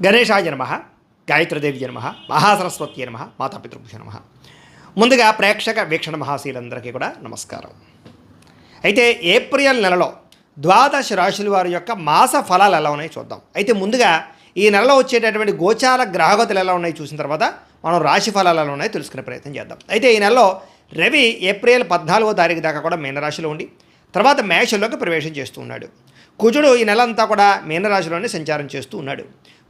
గణేశాయ నమ, గాయత్రీదేవి నమ, మహాసరస్వతి నమ, మాతాపితృభ్యో నమ. ముందుగా ప్రేక్షక వీక్షణ మహాశీలందరికీ కూడా నమస్కారం. అయితే ఏప్రిల్ నెలలో ద్వాదశ రాశుల వారి యొక్క మాస ఫలాలు ఎలా ఉన్నాయో చూద్దాం. అయితే ముందుగా ఈ నెలలో వచ్చేటటువంటి గోచార గ్రహగతులు ఎలా ఉన్నాయో చూసిన తర్వాత మనం రాశి ఫలాలు ఎలా ఉన్నాయో తెలుసుకునే ప్రయత్నం చేద్దాం. అయితే ఈ నెలలో రవి ఏప్రిల్ 14వ తారీఖు దాకా కూడా మీనరాశిలో ఉండి తర్వాత మేషంలోకి ప్రవేశం చేస్తూ ఉన్నాడు. కుజుడు ఈ నెల అంతా కూడా మీనరాశిలోనే సంచారం చేస్తూ ఉన్నాడు.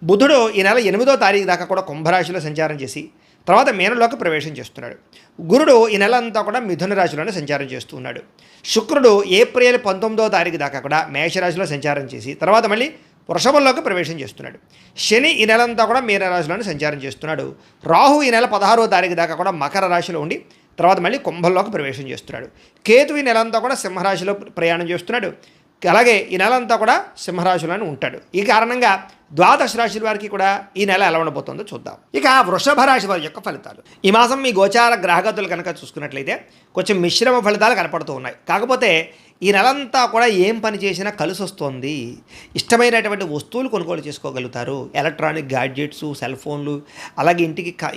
బుధుడు ఈ నెల 8వ తారీఖు దాకా కూడా కుంభరాశిలో సంచారం చేసి తర్వాత మీనంలోకి ప్రవేశం చేస్తున్నాడు. గురుడు ఈ నెల అంతా కూడా మిథున రాశిలోనే సంచారం చేస్తూ ఉన్నాడు. శుక్రుడు ఏప్రిల్ 19వ తారీఖు దాకా కూడా మేషరాశిలో సంచారం చేసి తర్వాత మళ్ళీ వృషభంలోకి ప్రవేశం చేస్తున్నాడు. శని ఈ నెల అంతా కూడా మీనరాశిలోనే సంచారం చేస్తున్నాడు. రాహు ఈ నెల 16వ తారీఖు దాకా కూడా మకర రాశిలో ఉండి తర్వాత మళ్ళీ కుంభంలోకి ప్రవేశం చేస్తున్నాడు. కేతు ఈ నెల అంతా కూడా సింహరాశిలో ప్రయాణం చేస్తున్నాడు. అలాగే ఈ నెల అంతా కూడా సింహరాశిలోనే ఉంటాడు. ఈ కారణంగా ద్వాదశ రాశుల వారికి కూడా ఈ నెల ఎలా ఉండబోతుందో చూద్దాం. ఇక వృషభ రాశి వారి యొక్క ఫలితాలు. ఈ మాసం మీ గోచార గ్రహగతులు కనుక చూసుకున్నట్లయితే కొంచెం మిశ్రమ ఫలితాలు కనపడుతూ ఉన్నాయి. కాకపోతే ఈ నెలంతా కూడా ఏం పని చేసినా కలిసి వస్తుంది. ఇష్టమైనటువంటి వస్తువులు కొనుగోలు చేసుకోగలుగుతారు. ఎలక్ట్రానిక్ గ్యాడ్జెట్స్, సెల్ ఫోన్లు, అలాగే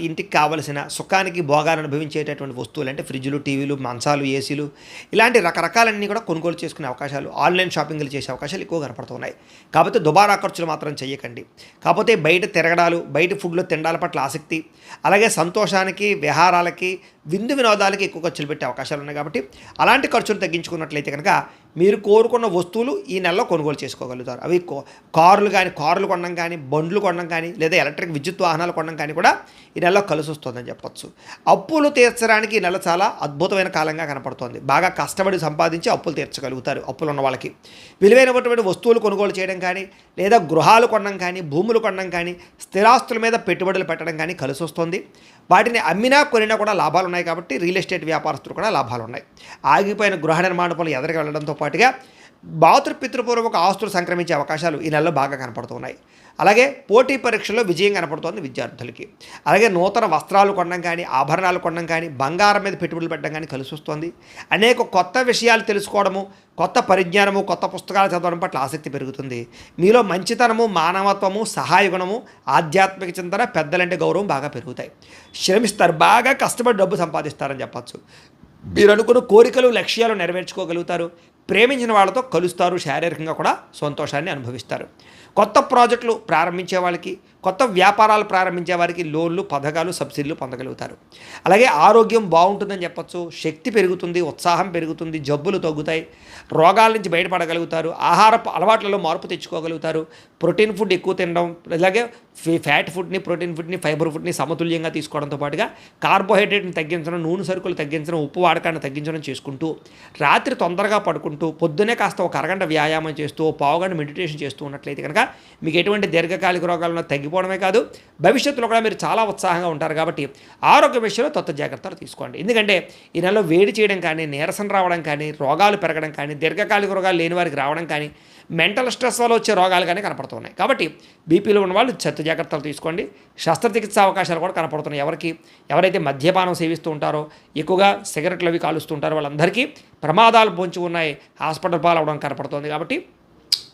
ఇంటికి కావలసిన సుఖానికి భోగాన్ని అనుభవించేటటువంటి వస్తువులు అంటే ఫ్రిడ్జ్లు, టీవీలు, మంచాలు, ఏసీలు ఇలాంటి రకరకాలన్నీ కూడా కొనుగోలు చేసుకునే అవకాశాలు, ఆన్లైన్ షాపింగ్లు చేసే అవకాశాలు ఎక్కువ కనపడుతున్నాయి. కాకపోతే దుబారా ఖర్చులు మాత్రం చేయకండి. కాకపోతే బయట తిరగడాలు, బయట ఫుడ్లో తినడాల పట్ల ఆసక్తి, అలాగే సంతోషానికి, విహారాలకి, విందు వినోదాలకి ఎక్కువ ఖర్చులు పెట్టే అవకాశాలు ఉన్నాయి. కాబట్టి అలాంటి ఖర్చులు తగ్గించుకున్నట్లయితే కనుక మీరు కోరుకున్న వస్తువులు ఈ నెలలో కొనుగోలు చేసుకోగలుగుతారు. అవి కార్లు కొనడం కానీ, బండ్లు కొనడం కానీ, లేదా ఎలక్ట్రిక్ విద్యుత్ వాహనాలు కొనడం కానీ కూడా ఈ నెలలో కలిసి వస్తుందని చెప్పొచ్చు. అప్పులు తీర్చడానికి ఈ నెల చాలా అద్భుతమైన కాలంగా కనపడుతోంది. బాగా కష్టపడి సంపాదించి అప్పులు తీర్చగలుగుతారు. అప్పులు ఉన్న వాళ్ళకి విలువైనటువంటి వస్తువులు కొనుగోలు చేయడం కానీ, లేదా గృహాలు కొనడం కానీ, భూములు కొనడం కానీ, స్థిరాస్తుల మీద పెట్టుబడులు పెట్టడం కానీ కలిసి వస్తుంది. వాటిని అమ్మినా కొనినా కూడా లాభాలు ఉన్నాయి. కాబట్టి రియల్ ఎస్టేట్ వ్యాపారస్తులు కూడా లాభాలు ఉన్నాయి. ఆగిపోయిన గృహ నిర్మాణ పనులు ఎదురుగా వెళ్ళడంతో పాటుగా మాతృపితృపూర్వక ఆస్తులు సంక్రమించే అవకాశాలు ఈ నెలలో బాగా కనపడుతున్నాయి. అలాగే పోటీ పరీక్షల్లో విజయం కనపడుతోంది విద్యార్థులకి. అలాగే నూతన వస్త్రాలు కొనడం కానీ, ఆభరణాలు కొనడం కానీ, బంగారం మీద పెట్టుబడులు పెట్టడం కానీ కలిసి వస్తుంది. అనేక కొత్త విషయాలు తెలుసుకోవడము, కొత్త పరిజ్ఞానము, కొత్త పుస్తకాలు చదవడం పట్ల ఆసక్తి పెరుగుతుంది. మీలో మంచితనము, మానవత్వము, సహాయ గుణము, ఆధ్యాత్మిక చింతన, పెద్దలంటే గౌరవం బాగా పెరుగుతాయి. శ్రమిస్తారు, బాగా కష్టపడి డబ్బు సంపాదిస్తారని చెప్పచ్చు. మీరు అనుకున్న కోరికలు, లక్ష్యాలు నెరవేర్చుకోగలుగుతారు. ప్రేమించిన వాళ్ళతో కలుస్తారు. శారీరకంగా కూడా సంతోషాన్ని అనుభవిస్తారు. కొత్త ప్రాజెక్టులు ప్రారంభించే వాళ్ళకి, కొత్త వ్యాపారాలు ప్రారంభించే వారికి లోన్లు, పథకాలు, సబ్సిడీలు పొందగలుగుతారు. అలాగే ఆరోగ్యం బాగుంటుందని చెప్పచ్చు. శక్తి పెరుగుతుంది, ఉత్సాహం పెరుగుతుంది, జబ్బులు తగ్గుతాయి, రోగాల నుంచి బయటపడగలుగుతారు. ఆహారపు అలవాట్లలో మార్పు తెచ్చుకోగలుగుతారు. ప్రోటీన్ ఫుడ్ ఎక్కువ తినడం, అలాగే ఫ్యాట్ ఫుడ్ని, ప్రోటీన్ ఫుడ్ని, ఫైబర్ ఫుడ్ని సమతుల్యంగా తీసుకోవడంతో పాటుగా కార్బోహైడ్రేట్ని తగ్గించడం, నూనె సరుకులు తగ్గించడం, ఉప్పు వాడకాన్ని తగ్గించడం చేసుకుంటూ రాత్రి తొందరగా పడుకుంటూ పొద్దునే కాస్త ఒక అరగంట వ్యాయామం చేస్తూ పావుగంట మెడిటేషన్ చేస్తూ ఉన్నట్లయితే కనుక మీకు ఎటువంటి దీర్ఘకాలిక రోగాలను తగ్గిపోవడమే కాదు, భవిష్యత్తులో కూడా మీరు చాలా ఉత్సాహంగా ఉంటారు. కాబట్టి ఆరోగ్య విషయంలో కొత్త జాగ్రత్తలు తీసుకోండి. ఎందుకంటే ఈ నెలలో వేడి చేయడం కానీ, నీరసం రావడం కానీ, రోగాలు పెరగడం కానీ, దీర్ఘకాలిక రోగాలు లేని వారికి రావడం కానీ, మెంటల్ స్ట్రెస్ వల్ల వచ్చే రోగాలు కానీ కనపడుతున్నాయి. కాబట్టి బీపీలో ఉన్న వాళ్ళు చెత్త జాగ్రత్తలు తీసుకోండి. శస్త్రచికిత్స అవకాశాలు కూడా కనపడుతున్నాయి. ఎవరైతే మద్యపానం సేవిస్తూ ఉంటారో, ఎక్కువగా సిగరెట్లు అవి కాలుస్తూ ఉంటారో వాళ్ళందరికీ ప్రమాదాలు పొంచి ఉన్నాయి, హాస్పిటల్ పాలవడం కనపడుతుంది. కాబట్టి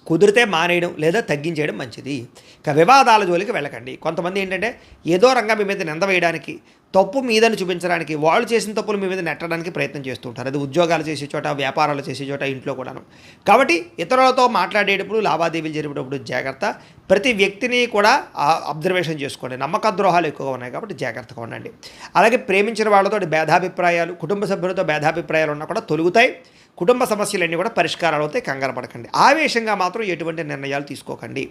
కుదిరితే మానేయడం లేదా తగ్గించేయడం మంచిది. ఇక వివాదాల జోలికి వెళ్ళకండి. కొంతమంది ఏంటంటే ఏదో రంగం మీ మీద నింద వేయడానికి, తప్పు మీదని చూపించడానికి, వాళ్ళు చేసిన తప్పులు మీ మీద నెట్టడానికి ప్రయత్నం చేస్తూ ఉంటారు. అది ఉద్యోగాలు చేసే చోట, వ్యాపారాలు చేసే చోట, ఇంట్లో కూడాను. కాబట్టి ఇతరులతో మాట్లాడేటప్పుడు, లావాదేవీలు జరిపేటప్పుడు జాగ్రత్త. ప్రతి వ్యక్తిని కూడా అబ్జర్వేషన్ చేసుకోండి. నమ్మక ద్రోహాలు ఎక్కువగా ఉన్నాయి కాబట్టి జాగ్రత్తగా ఉండండి. అలాగే ప్రేమించిన వాళ్ళతో భేదాభిప్రాయాలు, కుటుంబ సభ్యులతో భేదాభిప్రాయాలు ఉన్నా కూడా తొలుగుతాయి. కుటుంబ సమస్యలన్నీ కూడా పరిష్కారాలు అవుతాయి. కంగారు పడకండి. ఆవేశంగా మాత్రం ఎటువంటి నిర్ణయాలు తీసుకోకండి.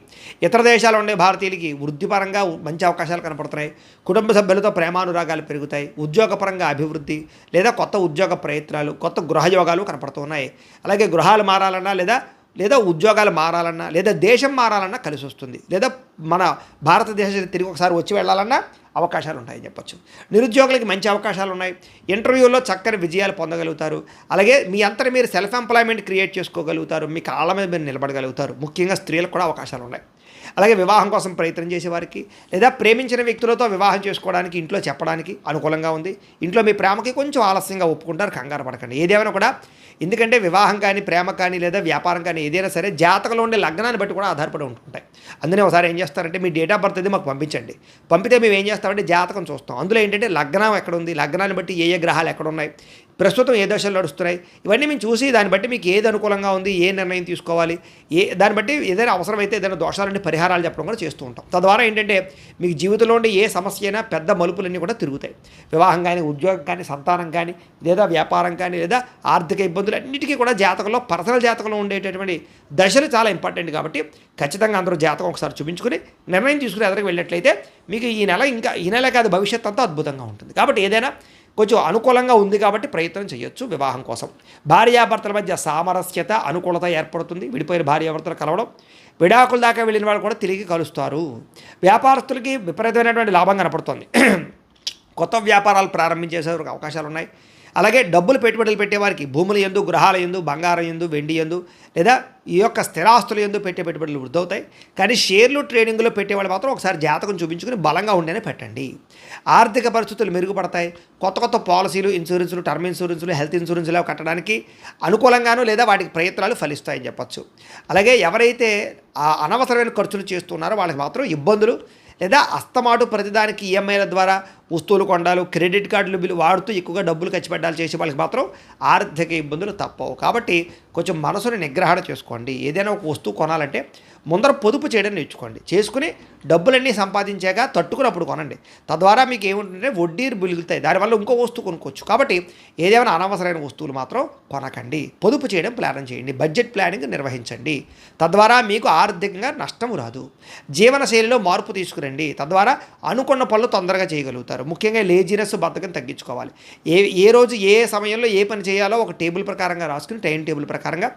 ఇతర దేశాల్లో ఉండే భారతీయులకి వృత్తిపరంగా మంచి అవకాశాలు కనపడుతున్నాయి. కుటుంబ సభ్యులతో ప్రేమానురాగాలు పెరుగుతాయి. ఉద్యోగపరంగా అభివృద్ధి లేదా కొత్త ఉద్యోగ ప్రయత్నాలు, కొత్త గృహయోగాలు కనపడుతున్నాయి. అలాగే గృహాలు మారాలన్నా లేదా ఉద్యోగాలు మారాలన్నా, లేదా దేశం మారాలన్నా కలిసి వస్తుంది. లేదా మన భారతదేశం తిరిగి ఒకసారి వచ్చి వెళ్ళాలన్నా అవకాశాలు ఉంటాయని చెప్పచ్చు. నిరుద్యోగులకి మంచి అవకాశాలు ఉన్నాయి. ఇంటర్వ్యూలో చక్కని విజయాలు పొందగలుగుతారు. అలాగే మీ అంతటా మీరు సెల్ఫ్ ఎంప్లాయ్మెంట్ క్రియేట్ చేసుకోగలుగుతారు. మీ కాళ్ళ మీద మీరు నిలబడగలుగుతారు. ముఖ్యంగా స్త్రీలకు కూడా అవకాశాలు ఉన్నాయి. అలాగే వివాహం కోసం ప్రయత్నం చేసేవారికి లేదా ప్రేమించిన వ్యక్తులతో వివాహం చేసుకోవడానికి ఇంట్లో చెప్పడానికి అనుకూలంగా ఉంది. ఇంట్లో మీ ప్రేమకి కొంచెం ఆలస్యంగా ఒప్పుకుంటారు, కంగారు పడకండి. ఏదేమైనా కూడా ఎందుకంటే వివాహం కానీ ప్రేమ కానీ లేదా వ్యాపారం కానీ ఏదైనా సరే జాతకంలో ఉండే లగ్నాన్ని బట్టి కూడా ఆధారపడి ఉంటుంటాయి. అందుకే ఒకసారి ఏం చేస్తారంటే మీ డేట్ ఆఫ్ బర్త్ అది మాకు పంపించండి. పంపితే మేము ఏం చేస్తామంటే జాతకం చూస్తాం. అందులో ఏంటంటే లగ్నం ఎక్కడ ఉంది, లగ్నాన్ని బట్టి ఏ గ్రహాలు ఎక్కడ ఉన్నాయి, ప్రస్తుతం ఏ దశలు నడుస్తున్నాయి, ఇవన్నీ మేము చూసి దాన్ని బట్టి మీకు ఏది అనుకూలంగా ఉంది, ఏ నిర్ణయం తీసుకోవాలి, దాన్ని బట్టి ఏదైనా అవసరమైతే ఏదైనా దోషాలని పరిహారాలు చెప్పడం కూడా చేస్తూ ఉంటాం. తద్వారా ఏంటంటే మీకు జీవితంలో ఉండే ఏ సమస్య అయినా పెద్ద మలుపులన్నీ కూడా తిరుగుతాయి. వివాహం కానీ, ఉద్యోగం కానీ, సంతానం కానీ, లేదా వ్యాపారం కానీ, లేదా ఆర్థిక ఇబ్బందులు అన్నిటికీ కూడా జాతకంలో పర్సనల్ జాతకంలో ఉండేటటువంటి దశలు చాలా ఇంపార్టెంట్. కాబట్టి ఖచ్చితంగా అందరూ జాతకం ఒకసారి చూపించుకుని నిర్ణయం తీసుకుని ఎదురుకు వెళ్ళినట్లయితే మీకు ఈ నెల కాదు భవిష్యత్ అంతా అద్భుతంగా ఉంటుంది. కాబట్టి ఏదైనా కొంచెం అనుకూలంగా ఉంది కాబట్టి ప్రయత్నం చేయొచ్చు. వివాహం కోసం భార్యాభర్తల మధ్య సామరస్యత, అనుకూలత ఏర్పడుతుంది. విడిపోయిన భార్యాభర్తలు కలవడం, విడాకుల దాకా వెళ్ళిన వాళ్ళు కూడా తిరిగి కలుస్తారు. వ్యాపారస్తులకి విపరీతమైనటువంటి లాభం కనపడుతుంది. కొత్త వ్యాపారాలు ప్రారంభించేసే అవకాశాలు ఉన్నాయి. అలాగే డబ్బులు పెట్టుబడులు పెట్టేవారికి భూముల యందు, గృహాల యందు, బంగారం యందు, వెండి యందు లేదా ఈ యొక్క స్థిరాస్తుల యందు పెట్టే పెట్టుబడులు వృద్ధవుతాయి. కానీ షేర్లు ట్రేడింగ్లో పెట్టేవాళ్ళు మాత్రం ఒకసారి జాతకం చూపించుకుని బలంగా ఉండేనే పెట్టండి. ఆర్థిక పరిస్థితులు మెరుగుపడతాయి. కొత్త పాలసీలు, ఇన్సూరెన్సులు, టర్మ్ ఇన్సూరెన్సులు, హెల్త్ ఇన్సూరెన్సులు కట్టడానికి అనుకూలంగాను లేదా వాటికి ప్రయత్నాలు ఫలిస్తాయని చెప్పచ్చు. అలాగే ఎవరైతే అనవసరమైన ఖర్చులు చేస్తున్నారో వాళ్ళకి మాత్రం ఇబ్బందులు లేదా అస్తమాటు ప్రతిదానికి ఈఎంఐల ద్వారా వస్తువులు కొనడాలు, క్రెడిట్ కార్డులు బిల్లు వాడుతూ ఎక్కువగా డబ్బులు ఖర్చు పెట్టాలి చేసే వాళ్ళకి మాత్రం ఆర్థిక ఇబ్బందులు తప్పవు. కాబట్టి కొంచెం మనసుని నిగ్రహణ చేసుకోండి. ఏదైనా ఒక వస్తువు కొనాలంటే ముందర పొదుపు చేయడం నేర్చుకోండి. చేసుకుని డబ్బులన్నీ సంపాదించాక తట్టుకున్నప్పుడు కొనండి. తద్వారా మీకు ఏముంటుందంటే వడ్డీలు మిగులుతాయి. దానివల్ల ఇంకో వస్తువు కొనుక్కోవచ్చు. కాబట్టి ఏదేమైనా అనవసరమైన వస్తువులు మాత్రం కొనకండి. పొదుపు చేయడం ప్లాన్ చేయండి. బడ్జెట్ ప్లానింగ్ నిర్వహించండి. తద్వారా మీకు ఆర్థికంగా నష్టము రాదు. జీవనశైలిలో మార్పు తీసుకురండి. తద్వారా అనుకున్న పనులు తొందరగా చేయగలుగుతారు. ముఖ్యంగా లేజినెస్, బద్ధకం తగ్గించుకోవాలి. ఏ రోజు ఏ సమయంలో ఏ పని చేయాలో ఒక టేబుల్ ప్రకారంగా రాసుకుని టైం టేబుల్ ప్రకారంగా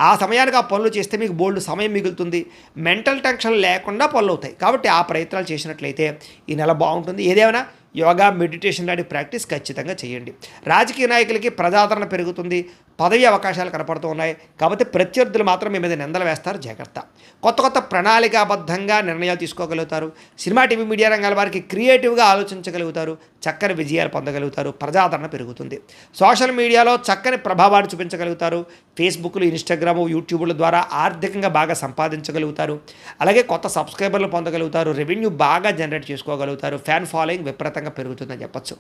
ఆ సమయానికి ఆ పనులు చేస్తే మీకు బోల్డ్ సమయం మిగులుతుంది. మెంటల్ టెన్షన్ లేకుండా పనులు అవుతాయి. కాబట్టి ఆ ప్రయత్నాలు చేసినట్లయితే ఈ నెల బాగుంటుంది. ఏదేమైనా యోగా, మెడిటేషన్ లాంటి ప్రాక్టీస్ ఖచ్చితంగా చేయండి. రాజకీయ నాయకులకి ప్రజాదరణ పెరుగుతుంది. పదవి అవకాశాలు కనపడుతూ ఉన్నాయి. కాబట్టి ప్రత్యర్థులు మాత్రం మీ మీద నిందలు వేస్తారు, జాగ్రత్త. కొత్త ప్రణాళికాబద్ధంగా నిర్ణయాలు తీసుకోగలుగుతారు. సినిమా, టీవీ, మీడియా రంగాల వారికి క్రియేటివ్గా ఆలోచించగలుగుతారు. చక్కని విజయాలు పొందగలుగుతారు. ప్రజాదరణ పెరుగుతుంది. సోషల్ మీడియాలో చక్కని ప్రభావాన్ని చూపించగలుగుతారు. ఫేస్బుక్లు, ఇన్స్టాగ్రాము, యూట్యూబ్ల ద్వారా ఆర్థికంగా బాగా సంపాదించగలుగుతారు. అలాగే కొత్త సబ్స్క్రైబర్లు పొందగలుగుతారు. రెవెన్యూ బాగా జనరేట్ చేసుకోగలుగుతారు. ఫ్యాన్ ఫాలోయింగ్ విపరీతంగా పెరుగుతుందని చెప్పచ్చు.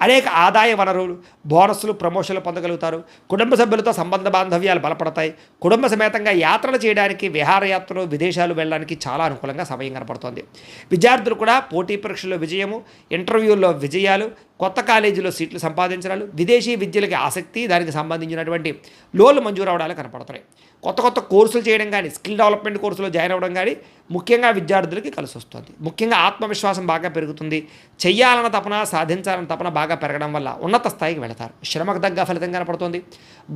అనేక ఆదాయ వనరులు, బోనస్లు, ప్రమోషన్లు పొందగలుగుతారు. కుటుంబ సభ్యులతో సంబంధ బాంధవ్యాలు బలపడతాయి. కుటుంబ సమేతంగా యాత్రలు చేయడానికి, విహారయాత్రలు, విదేశాలు వెళ్ళడానికి చాలా అనుకూలంగా సమయం కనపడుతుంది. విద్యార్థులు కూడా పోటీ పరీక్షల్లో విజయము, ఇంటర్వ్యూల్లో విజయాలు, కొత్త కాలేజీలో సీట్లు సంపాదించడాలు, విదేశీ విద్యలకి ఆసక్తి, దానికి సంబంధించినటువంటి లోన్లు మంజూరు అవడాలు కనపడుతున్నాయి. కొత్త కోర్సులు చేయడం కానీ, స్కిల్ డెవలప్మెంట్ కోర్సులో జాయిన్ అవ్వడం కానీ ముఖ్యంగా విద్యార్థులకి కలిసి వస్తుంది. ముఖ్యంగా ఆత్మవిశ్వాసం బాగా పెరుగుతుంది. చెయ్యాలన్న తపన, సాధించాలన్న తపన బాగా పెరగడం వల్ల ఉన్నత స్థాయికి వెళతారు. శ్రమకు తగ్గ ఫలితం కనపడుతుంది.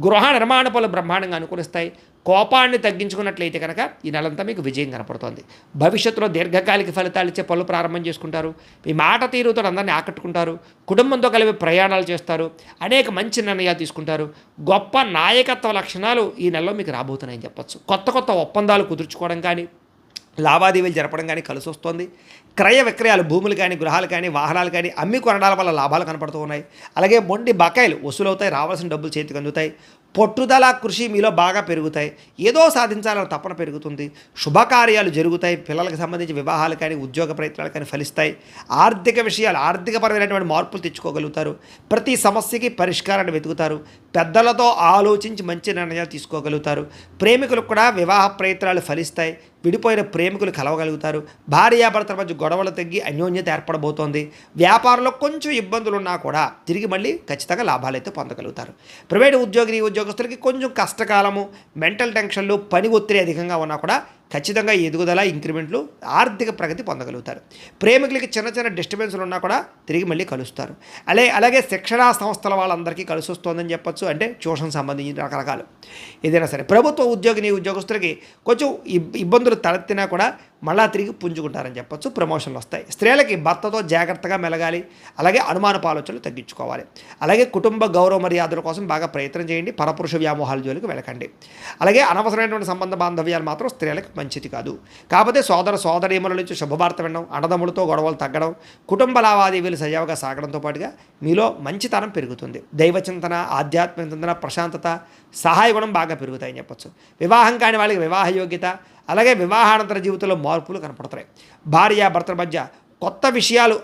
గృహ నిర్మాణ పనులు బ్రహ్మాండంగా అనుకూలిస్తాయి. కోపాన్ని తగ్గించుకున్నట్లయితే కనుక ఈ నెలంతా మీకు విజయం కనపడుతుంది. భవిష్యత్తులో దీర్ఘకాలిక ఫలితాలు ఇచ్చే పనులు ప్రారంభం చేసుకుంటారు. మీ మాట తీరుతో అందరినీ ఆకట్టుకుంటారు. కుటుంబంతో కలిపి ప్రయాణాలు చేస్తారు. అనేక మంచి నిర్ణయాలు తీసుకుంటారు. గొప్ప నాయకత్వ లక్షణాలు ఈ నెలలో మీకు రాబోతున్నాయని చెప్పచ్చు. కొత్త ఒప్పందాలు కుదుర్చుకోవడం కానీ, లావాదేవీలు జరపడం కానీ కలిసి వస్తుంది. క్రయ విక్రయాలు, భూములు కానీ, గృహాలు కానీ, వాహనాలు కానీ అమ్మి కొనడాల వల్ల లాభాలు కనపడుతూ ఉన్నాయి. అలాగే మొండి బకాయిలు వసూలవుతాయి. రావాల్సిన డబ్బులు చేతికి అందుతాయి. పట్టుదల, కృషి మీలో బాగా పెరుగుతాయి. ఏదో సాధించాలని తపన పెరుగుతుంది. శుభకార్యాలు జరుగుతాయి. పిల్లలకు సంబంధించి వివాహాలు కానీ, ఉద్యోగ ప్రయత్నాలు కానీ ఫలిస్తాయి. ఆర్థిక విషయాలు, ఆర్థికపరమైనటువంటి మార్పులు తెచ్చుకోగలుగుతారు. ప్రతి సమస్యకి పరిష్కారాన్ని వెతుకుతారు. పెద్దలతో ఆలోచించి మంచి నిర్ణయాలు తీసుకోగలుగుతారు. ప్రేమికులకు కూడా వివాహ ప్రయత్నాలు ఫలిస్తాయి. విడిపోయిన ప్రేమికులు కలవగలుగుతారు. భార్యాభర్తల మధ్య గొడవలు తగ్గి అన్యోన్యత ఏర్పడబోతోంది. వ్యాపారంలో కొంచెం ఇబ్బందులు ఉన్నా కూడా తిరిగి మళ్ళీ ఖచ్చితంగా లాభాలు అయితే పొందగలుగుతారు. ప్రైవేట్ ఉద్యోగస్తులకి కొంచెం కష్టకాలము, మెంటల్ టెన్షన్లు, పని ఒత్తిడి అధికంగా ఉన్నా కూడా ఖచ్చితంగా ఎదుగుదల, ఇంక్రిమెంట్లు, ఆర్థిక ప్రగతి పొందగలుగుతారు. ప్రేమికులకి చిన్న డిస్టర్బెన్స్లు ఉన్నా కూడా తిరిగి మళ్ళీ కలుస్తారు. అలాగే శిక్షణా సంస్థల వాళ్ళందరికీ కలిసి వస్తుందని చెప్పచ్చు. అంటే ట్యూషన్ సంబంధించిన రకరకాలు ఏదైనా సరే. ప్రభుత్వ ఉద్యోగస్తులకి కొంచెం ఇబ్బందులు తలెత్తినా కూడా మళ్ళా తిరిగి పుంజుకుంటారని చెప్పొచ్చు. ప్రమోషన్లు వస్తాయి. స్త్రీలకి భర్తతో జాగ్రత్తగా మెలగాలి, అలాగే అనుమానపు ఆలోచనలు తగ్గించుకోవాలి. అలాగే కుటుంబ గౌరవ మర్యాదల కోసం బాగా ప్రయత్నం చేయండి. పరపురుష వ్యామోహాల జోలికి వెళ్ళకండి. అలాగే అనవసరమైనటువంటి సంబంధ బాంధవ్యాలు మాత్రం స్త్రీలకు మంచిది కాదు. కాకపోతే సోదరీమణుల నుంచి శుభవార్త వినడం, అన్నదమ్ములతో గొడవలు తగ్గడం, కుటుంబ లావాదేవీలు సజావుగా సాగడంతో పాటుగా మీలో మంచితనం పెరుగుతుంది. దైవచింతన, ఆధ్యాత్మిక చింతన, ప్రశాంతత, సహాయ గుణం బాగా పెరుగుతాయని చెప్పొచ్చు. వివాహం కాని వాళ్ళకి వివాహ యోగ్యత, అలాగే వివాహానంతర జీవితంలో మార్పులు కనపడతాయి. భార్యాభర్తల మధ్య కొత్త విషయాలు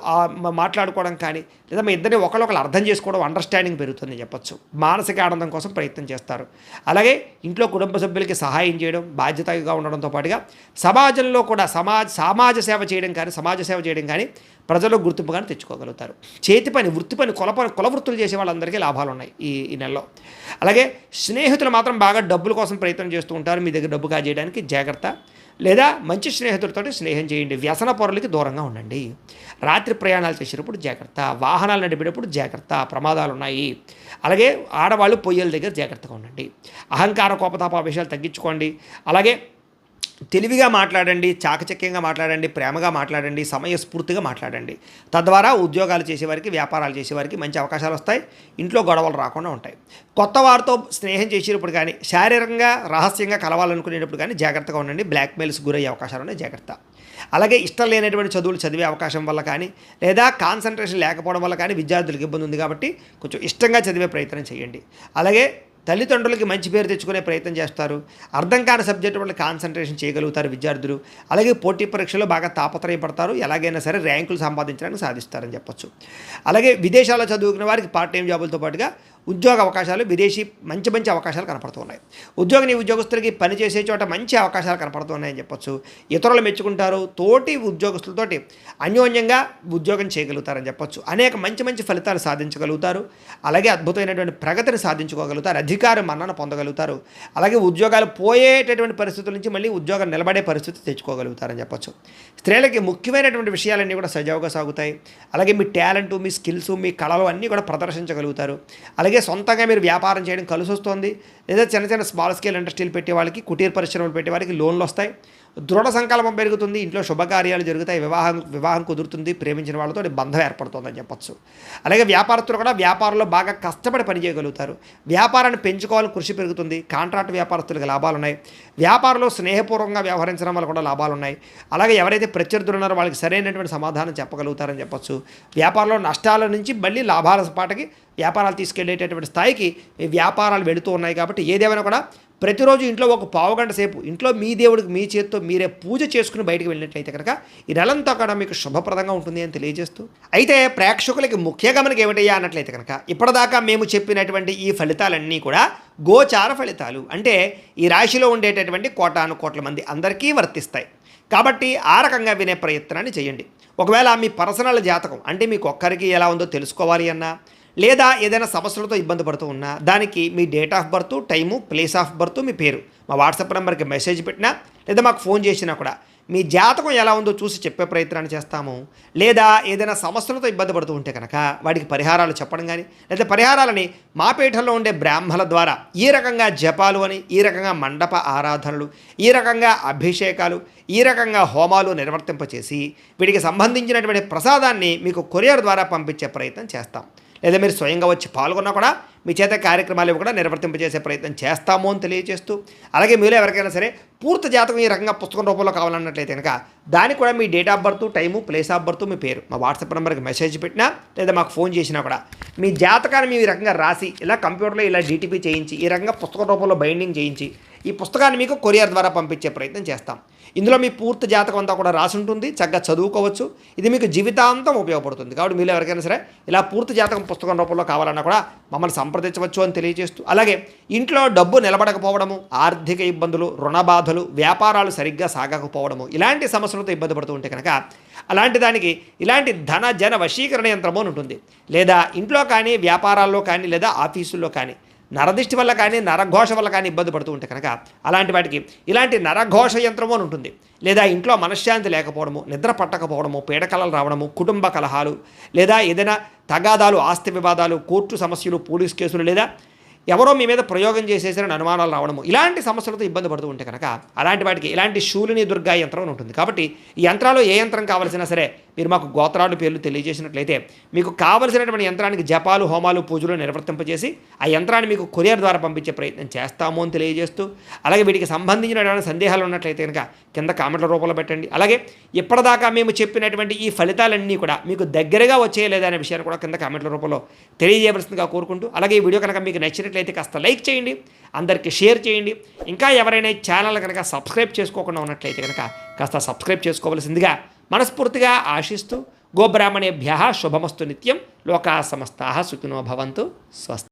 మాట్లాడుకోవడం కానీ, లేదా మీ ఇద్దరిని ఒకళ్ళొకరు అర్థం చేసుకోవడం, అండర్స్టాండింగ్ పెరుగుతుందని చెప్పొచ్చు. మానసిక ఆనందం కోసం ప్రయత్నం చేస్తారు. అలాగే ఇంట్లో కుటుంబ సభ్యులకి సహాయం చేయడం, బాధ్యతగా ఉండడంతో పాటుగా సమాజంలో కూడా సమాజ సేవ చేయడం కానీ ప్రజల్లో గుర్తింపు కానీ తెచ్చుకోగలుగుతారు. చేతి పని, వృత్తి పని, కుల వృత్తులు చేసే వాళ్ళందరికీ లాభాలు ఉన్నాయి ఈ నెలలో. అలాగే స్నేహితులు మాత్రం బాగా డబ్బుల కోసం ప్రయత్నం చేస్తూ ఉంటారు. మీ దగ్గర డబ్బు కాజేయడానికి జాగ్రత్త. లేదా మంచి స్నేహితులతో స్నేహం చేయండి. వ్యసన పొరలకి దూరంగా ఉండండి. రాత్రి ప్రయాణాలు చేసేటప్పుడు జాగ్రత్త. వాహనాలు నడిపేటప్పుడు జాగ్రత్త, ప్రమాదాలు ఉన్నాయి. అలాగే ఆడవాళ్ళు పొయ్యల దగ్గర జాగ్రత్తగా ఉండండి. అహంకార కోపతాప విషయాలు తగ్గించుకోండి. అలాగే తెలివిగా మాట్లాడండి, చాకచక్యంగా మాట్లాడండి, ప్రేమగా మాట్లాడండి, సమయస్ఫూర్తిగా మాట్లాడండి. తద్వారా ఉద్యోగాలు చేసేవారికి, వ్యాపారాలు చేసేవారికి మంచి అవకాశాలు వస్తాయి. ఇంట్లో గొడవలు రాకుండా ఉంటాయి. కొత్త వారితో స్నేహం చేసేటప్పుడు కానీ, శారీరకంగా రహస్యంగా కలవాలనుకునేటప్పుడు కానీ జాగ్రత్తగా ఉండండి. బ్లాక్మెయిల్స్ గురయ్యే అవకాశాలు ఉన్నాయి, జాగ్రత్త. అలాగే ఇష్టం లేనటువంటి చదువులు చదివే అవకాశం వల్ల కానీ, లేదా కాన్సన్ట్రేషన్ లేకపోవడం వల్ల కానీ విద్యార్థులకు ఇబ్బంది ఉంది కాబట్టి కొంచెం ఇష్టంగా చదివే ప్రయత్నం చేయండి. అలాగే తల్లిదండ్రులకి మంచి పేరు తెచ్చుకునే ప్రయత్నం చేస్తారు. అర్థం కాని సబ్జెక్టు వల్ల కాన్సన్ట్రేషన్ చేయగలుగుతారు విద్యార్థులు. అలాగే పోటీ పరీక్షలో బాగా తాపత్రయపడతారు. ఎలాగైనా సరే ర్యాంకులు సంపాదించడానికి సాధిస్తారని చెప్పొచ్చు. అలాగే విదేశాల్లో చదువుకునే వారికి పార్ట్ టైం జాబులతో పాటుగా ఉద్యోగ అవకాశాలు, విదేశీ మంచి అవకాశాలు కనపడుతున్నాయి. ఉద్యోగస్తులకి పనిచేసే చోట మంచి అవకాశాలు కనపడుతున్నాయని చెప్పొచ్చు. ఇతరులు మెచ్చుకుంటారు. తోటి ఉద్యోగస్తులతోటి అన్యోన్యంగా ఉద్యోగం చేయగలుగుతారని చెప్పొచ్చు. అనేక మంచి ఫలితాలు సాధించగలుగుతారు. అలాగే అద్భుతమైనటువంటి ప్రగతిని సాధించుకోగలుగుతారు. అధికార మన్నన పొందగలుగుతారు. అలాగే ఉద్యోగాలు పోయేటటువంటి పరిస్థితుల నుంచి మళ్ళీ ఉద్యోగం నిలబడే పరిస్థితి తెచ్చుకోగలుగుతారని చెప్పొచ్చు. స్త్రీలకి ముఖ్యమైనటువంటి విషయాలన్నీ కూడా సజావుగా సాగుతాయి. అలాగే మీ టాలెంటు, మీ స్కిల్స్, మీ కళలు అన్నీ కూడా ప్రదర్శించగలుగుతారు. అలాగే సొంతంగా మీరు వ్యాపారం చేయడం కలిసి వస్తుంది. లేదా చిన్న స్మాల్ స్కేల్ ఇండస్ట్రీలు పెట్టే వాళ్ళకి, కుటీర పరిశ్రమలు పెట్టే వారికి లోన్లు వస్తాయి. దృఢ సంకల్పం పెరుగుతుంది. ఇంట్లో శుభకార్యాలు జరుగుతాయి. వివాహం కుదురుతుంది. ప్రేమించిన వాళ్ళతో బంధం ఏర్పడుతుందని చెప్పొచ్చు. అలాగే వ్యాపారస్తులు కూడా వ్యాపారంలో బాగా కష్టపడి పనిచేయగలుగుతారు. వ్యాపారాన్ని పెంచుకోవాలని కృషి పెరుగుతుంది. కాంట్రాక్ట్ వ్యాపారస్తులకు లాభాలు ఉన్నాయి. వ్యాపారంలో స్నేహపూర్వకంగా వ్యవహరించడం వల్ల కూడా లాభాలు ఉన్నాయి. అలాగే ఎవరైతే ప్రత్యర్థులు ఉన్నారో వాళ్ళకి సరైనటువంటి సమాధానం చెప్పగలుగుతారని చెప్పొచ్చు. వ్యాపారంలో నష్టాల నుంచి మళ్ళీ లాభాల పాటకి వ్యాపారాలు తీసుకెళ్లేటటువంటి స్థాయికి వ్యాపారాలు వెళుతూ ఉన్నాయి. కాబట్టి ఏదేమైనా కూడా ప్రతిరోజు ఇంట్లో ఒక పావుగంట సేపు ఇంట్లో మీ దేవుడికి మీ చేతితో మీరే పూజ చేసుకుని బయటకు వెళ్ళినట్లయితే కనుక ఈ నెలంతా కూడా మీకు శుభప్రదంగా ఉంటుంది అని తెలియజేస్తూ, అయితే ప్రేక్షకులకి ముఖ్య గమనిక ఏమిటయ్యా అన్నట్లయితే కనుక ఇప్పటిదాకా మేము చెప్పినటువంటి ఈ ఫలితాలన్నీ కూడా గోచార ఫలితాలు. అంటే ఈ రాశిలో ఉండేటటువంటి కోటాను మంది అందరికీ వర్తిస్తాయి. కాబట్టి ఆ రకంగా వినే ప్రయత్నాన్ని చేయండి. ఒకవేళ మీ పర్సనల్ జాతకం అంటే మీకు ఒక్కరికి ఎలా ఉందో తెలుసుకోవాలి అన్నా, లేదా ఏదైనా సమస్యలతో ఇబ్బంది పడుతూ ఉన్నా దానికి మీ date of birth, time, place of birth, మీ పేరు మా వాట్సాప్ నెంబర్కి మెసేజ్ పెట్టినా లేదా మాకు ఫోన్ చేసినా కూడా మీ జాతకం ఎలా ఉందో చూసి చెప్పే ప్రయత్నాన్ని చేస్తాము. లేదా ఏదైనా సమస్యలతో ఇబ్బంది పడుతూ ఉంటే కనుక వాటికి పరిహారాలు చెప్పడం కానీ, లేదా పరిహారాలని మా పీఠంలో ఉండే బ్రాహ్మణుల ద్వారా ఈ రకంగా జపాలు అని, ఈ రకంగా మండప ఆరాధనలు, ఈ రకంగా అభిషేకాలు, ఈ రకంగా హోమాలు నిర్వర్తింపచేసి వీటికి సంబంధించినటువంటి ప్రసాదాన్ని మీకు కొరియర్ ద్వారా పంపించే ప్రయత్నం చేస్తాం. లేదా మీరు స్వయంగా వచ్చి పాల్గొన్నా కూడా మీ చేత కార్యక్రమాలు కూడా నిర్వర్తింపజేసే ప్రయత్నం చేస్తాము అని తెలియజేస్తూ, అలాగే మీలో ఎవరికైనా సరే పూర్తి జాతకం ఈ రకంగా పుస్తకం రూపంలో కావాలన్నట్లయితే కనుక దానికి కూడా మీ date of birth, time, place of birth, మీ పేరు మా వాట్సాప్ నెంబర్కి మెసేజ్ పెట్టినా లేదా మాకు ఫోన్ చేసినా కూడా మీ జాతకాన్ని మేము ఈ రకంగా రాసి ఇలా కంప్యూటర్లో ఇలా డీటీపీ చేయించి ఈ రకంగా పుస్తక రూపంలో బైండింగ్ చేయించి ఈ పుస్తకాన్ని మీకు కొరియర్ ద్వారా పంపించే ప్రయత్నం చేస్తాం. ఇందులో మీ పూర్తి జాతకం అంతా కూడా రాసి ఉంటుంది. చక్కగా చదువుకోవచ్చు. ఇది మీకు జీవితాంతం ఉపయోగపడుతుంది. కాబట్టి మీరు ఎవరికైనా సరే ఇలా పూర్తి జాతకం పుస్తకం రూపంలో కావాలన్నా కూడా మమ్మల్ని సంప్రదించవచ్చు అని తెలియజేస్తూ, అలాగే ఇంట్లో డబ్బు నిలబడకపోవడము, ఆర్థిక ఇబ్బందులు, రుణ బాధలు, వ్యాపారాలు సరిగ్గా సాగకపోవడము, ఇలాంటి సమస్యలతో ఇబ్బంది పడుతూ ఉంటే కనుక అలాంటి దానికి ఇలాంటి ధన జన వశీకరణ యంత్రము అని ఉంటుంది. లేదా ఇంట్లో కానీ, వ్యాపారాల్లో కానీ, లేదా ఆఫీసుల్లో కానీ నరదిష్టి వల్ల కానీ, నరఘోష వల్ల కానీ ఇబ్బంది పడుతూ ఉంటే కనుక అలాంటి వాటికి ఇలాంటి నరఘోష యంత్రము అని ఉంటుంది. లేదా ఇంట్లో మనశ్శాంతి లేకపోవడము, నిద్ర పట్టకపోవడము, పీడకలలు రావడము, కుటుంబ కలహాలు, లేదా ఏదైనా తగాదాలు, ఆస్తి వివాదాలు, కోర్టు సమస్యలు, పోలీస్ కేసులు, లేదా ఎవరో మీ మీద ప్రయోగం చేసేసిన అనుమానాలు రావడము ఇలాంటి సమస్యలతో ఇబ్బంది పడుతూ ఉంటే కనుక అలాంటి వాటికి ఇలాంటి శూలిని దుర్గా యంత్రం అని ఉంటుంది. కాబట్టి ఈ యంత్రాలు ఏ యంత్రం కావాల్సినా సరే మీరు మాకు గోత్రాలు పేర్లు తెలియజేసినట్లయితే మీకు కావలసినటువంటి యంత్రానికి జపాలు హోమాలు పూజలు నిర్వర్తింపజేసి ఆ యంత్రాన్ని మీకు కొరియర్ ద్వారా పంపించే ప్రయత్నం చేస్తాము అని తెలియజేస్తూ, అలాగే వీటికి సంబంధించినటువంటి సందేహాలు ఉన్నట్లయితే కనుక కింద కామెంట్ల రూపంలో పెట్టండి. అలాగే ఇప్పటిదాకా మేము చెప్పినటువంటి ఈ ఫలితాలన్నీ కూడా మీకు దగ్గరగా వచ్చేయలేదా అనే విషయాన్ని కూడా కింద కామెంట్ల రూపంలో తెలియజేయవలసిందిగా కోరుకుంటూ, అలాగే ఈ వీడియో కనుక మీకు నచ్చినట్లయితే కాస్త లైక్ చేయండి, అందరికీ షేర్ చేయండి. ఇంకా ఎవరైనా ఛానల్ కనుక సబ్స్క్రైబ్ చేసుకోకుండా ఉన్నట్లయితే కనుక కాస్త సబ్స్క్రైబ్ చేసుకోవలసిందిగా మనస్ఫూర్తిగా ఆశిస్తూ, గోబ్రాహ్మణేభ్యः శుభమస్తు నిత్యం, లోకాः సమస్తాः సుఖినో భవంతు. స్వస్తి.